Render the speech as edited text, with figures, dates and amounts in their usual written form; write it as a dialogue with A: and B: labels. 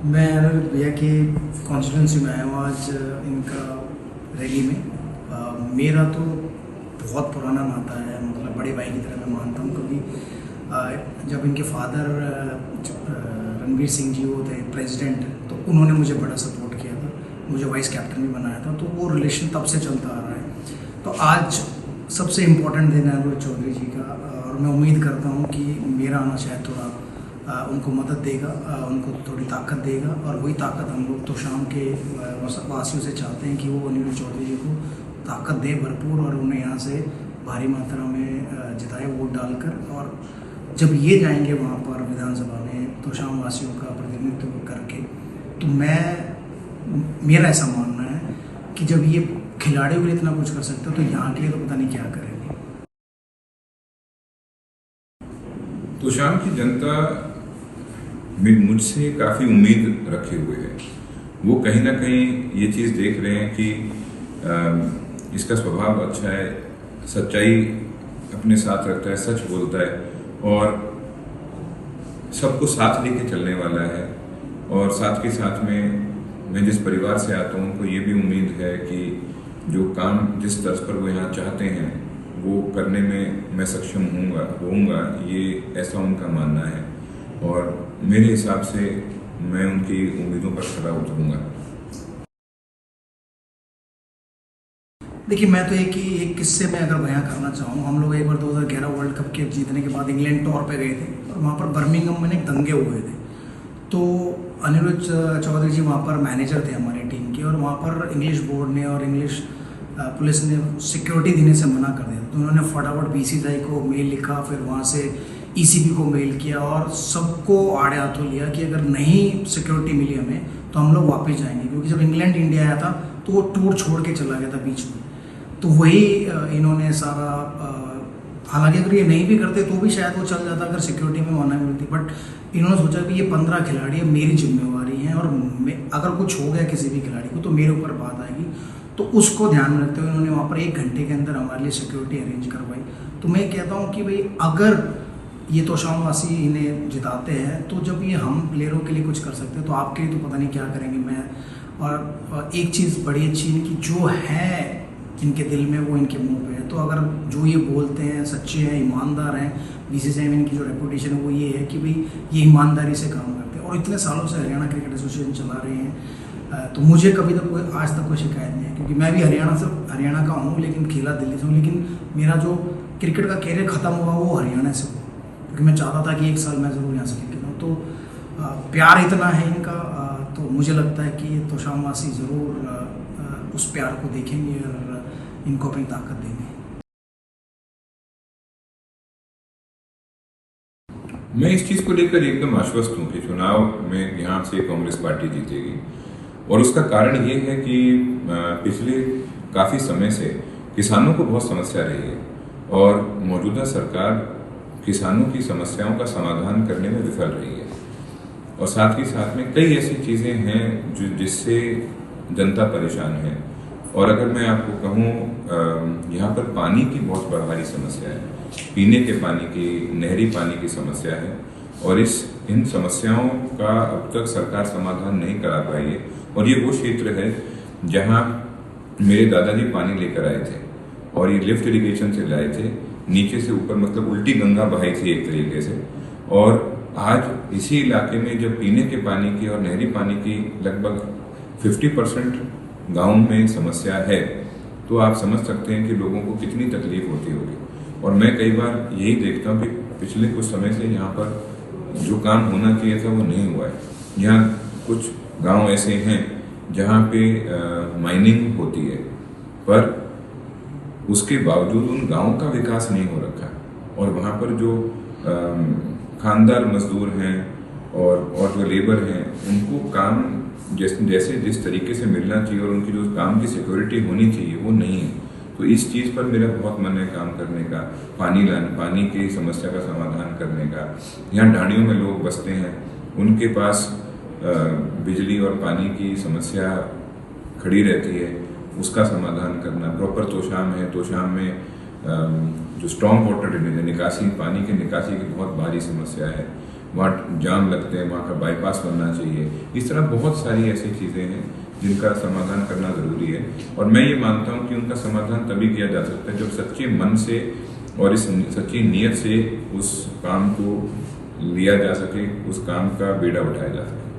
A: मैं भैया की कॉन्स्टिट्यूंसी में आया हूँ आज इनका रैली में। मेरा तो बहुत पुराना नाता है, मतलब बड़े भाई की तरह मैं मानता हूँ, क्योंकि जब इनके फादर रणवीर सिंह जी वो थे प्रेसिडेंट, तो उन्होंने मुझे बड़ा सपोर्ट किया था, मुझे वाइस कैप्टन भी बनाया था, तो वो रिलेशन तब से चलता आ रहा है। तो आज सबसे इम्पोर्टेंट दिन है रोहित चौधरी जी का, और मैं उम्मीद करता हूँ कि मेरा आना शायद थोड़ा उनको मदद देगा, उनको थोड़ी ताकत देगा, और वही ताकत हम लोग तो शाम के वासियों से चाहते हैं कि वो अनिरुद्ध चौधरी जी को ताकत दे भरपूर, और उन्हें यहाँ से भारी मात्रा में जिताए वोट डालकर। और जब ये जाएंगे वहाँ पर विधानसभा में तो शाम वासियों का प्रतिनिधित्व करके, तो मेरा ऐसा मानना है कि जब ये खिलाड़ियों के लिए इतना कुछ कर सकते हो तो यहाँ के लिए तो पता नहीं क्या करेंगे।
B: तो शाम की जनता मुझसे काफ़ी उम्मीद रखे हुए है। वो कहीं ना कहीं ये चीज़ देख रहे हैं कि इसका स्वभाव अच्छा है, सच्चाई अपने साथ रखता है, सच बोलता है और सबको साथ लेके चलने वाला है। और साथ के साथ में मैं जिस परिवार से आता हूँ उनको ये भी उम्मीद है कि जो काम जिस तर्ज पर वो यहाँ चाहते हैं वो करने में मैं सक्षम होऊंगा, ये ऐसा उनका मानना है। और मेरे हिसाब से मैं उनकी उम्मीदों पर खरा उतरूंगा।
A: देखिए, मैं तो एक किस्से में अगर बयां करना चाहूँ, हम लोग एक बार 2011 वर्ल्ड कप के जीतने के बाद इंग्लैंड टूर पे गए थे, और वहाँ पर बर्मिंघम में एक दंगे हुए थे। तो अनिरुद्ध चौधरी जी वहाँ पर मैनेजर थे हमारी टीम के, और वहाँ पर इंग्लिश बोर्ड ने और इंग्लिश पुलिस ने सिक्योरिटी देने से मना कर दिया। तो उन्होंने फटाफट बीसीसीआई को मेल लिखा, फिर वहाँ से ईसीबी को मेल किया, और सबको आड़े हाथों लिया कि अगर नहीं सिक्योरिटी मिली हमें तो हम लोग वापस जाएंगे, क्योंकि जब इंग्लैंड इंडिया आया था तो वो टूर छोड़ के चला गया था बीच में। तो वही इन्होंने सारा, हालांकि अगर ये नहीं भी करते तो भी शायद वो चल जाता अगर सिक्योरिटी में मना मिलती, बट इन्होंने सोचा कि ये 15 खिलाड़ी अब मेरी जिम्मेवारी हैं, और अगर कुछ हो गया किसी भी खिलाड़ी को तो मेरे ऊपर बात आएगी। तो उसको ध्यान में रखते हुए उन्होंने वहाँ पर 1 घंटे के अंदर हमारे लिए सिक्योरिटी अरेंज करवाई। तो मैं कहता हूँ कि भाई, अगर ये तोशामवासी इन्हें जिताते हैं तो जब ये हम प्लेयरों के लिए कुछ कर सकते हैं तो आपके लिए तो पता नहीं क्या करेंगे। मैं और एक चीज़ बड़ी अच्छी है कि जो है इनके दिल में वो इनके मुंह पे है। तो अगर जो ये बोलते हैं सच्चे हैं, ईमानदार हैं, बीसीसीआई में इनकी जो रेपुटेशन है वो ये है कि भाई ये ईमानदारी से काम करते हैं, और इतने सालों से हरियाणा क्रिकेट एसोसिएशन चला रहे हैं। तो मुझे कभी तक आज तक कोई शिकायत नहीं है, क्योंकि मैं भी हरियाणा का हूँ, लेकिन खेला दिल्ली से हूँ। लेकिन मेरा जो क्रिकेट का कैरियर ख़त्म हुआ वो हरियाणा से हुआ, क्योंकि मैं चाहता था कि 1 साल मैं ज़रूर यहाँ से क्रिकेट खेलूँ। तो प्यार इतना है इनका, तो मुझे लगता है कि तोशामवासी ज़रूर उस प्यार को देखेंगे और इनको अपनी ताकत देंगे।
B: मैं इस चीज़ को लेकर एकदम आश्वस्त हूँ कि चुनाव में यहाँ से कांग्रेस पार्टी जीतेगी। और उसका कारण ये है कि पिछले काफ़ी समय से किसानों को बहुत समस्या रही है, और मौजूदा सरकार किसानों की समस्याओं का समाधान करने में विफल रही है। और साथ ही साथ में कई ऐसी चीज़ें हैं जिससे जनता परेशान है। और अगर मैं आपको कहूँ, यहाँ पर पानी की बहुत भारी समस्या है, पीने के पानी की, नहरी पानी की समस्या है, और इन समस्याओं का अब तक सरकार समाधान नहीं करा पाई है। और ये वो क्षेत्र है जहाँ मेरे दादाजी पानी लेकर आए थे, और ये लिफ्ट इरिगेशन से लाए थे, नीचे से ऊपर, मतलब उल्टी गंगा बहाई थी एक तरीके से। और आज इसी इलाके में जब पीने के पानी की और नहरी पानी की लगभग 50% गाँव में समस्या है, तो आप समझ सकते हैं कि लोगों को कितनी तकलीफ होती होगी। और मैं कई बार यही देखता हूँ कि पिछले कुछ समय से यहाँ पर जो काम होना चाहिए था वो नहीं हुआ है। यहाँ कुछ गांव ऐसे हैं जहाँ पे माइनिंग होती है, पर उसके बावजूद उन गांवों का विकास नहीं हो रखा, और वहाँ पर जो खानदार मजदूर हैं और जो लेबर हैं उनको काम जैसे जिस तरीके से मिलना चाहिए और उनकी जो काम की सिक्योरिटी होनी चाहिए वो नहीं है। तो इस चीज़ पर मेरा बहुत मन है काम करने का, पानी की समस्या का समाधान करने का। यहाँ ढाणियों में लोग बसते हैं, उनके पास बिजली और पानी की समस्या खड़ी रहती है, उसका समाधान करना। प्रॉपर तोशाम है, तोशाम में जो स्ट्रॉन्ग वाटर ड्रेनेज है, निकासी, पानी के निकासी की बहुत भारी समस्या है। वहाँ जाम लगते हैं, वहाँ का बाईपास बनना चाहिए। इस तरह बहुत सारी ऐसी चीज़ें हैं जिनका समाधान करना ज़रूरी है, और मैं ये मानता हूँ कि उनका समाधान तभी किया जा सकता है जब सच्चे मन से और इस सच्ची नीयत से उस काम को लिया जा सके, उस काम का बेड़ा उठाया जा सके।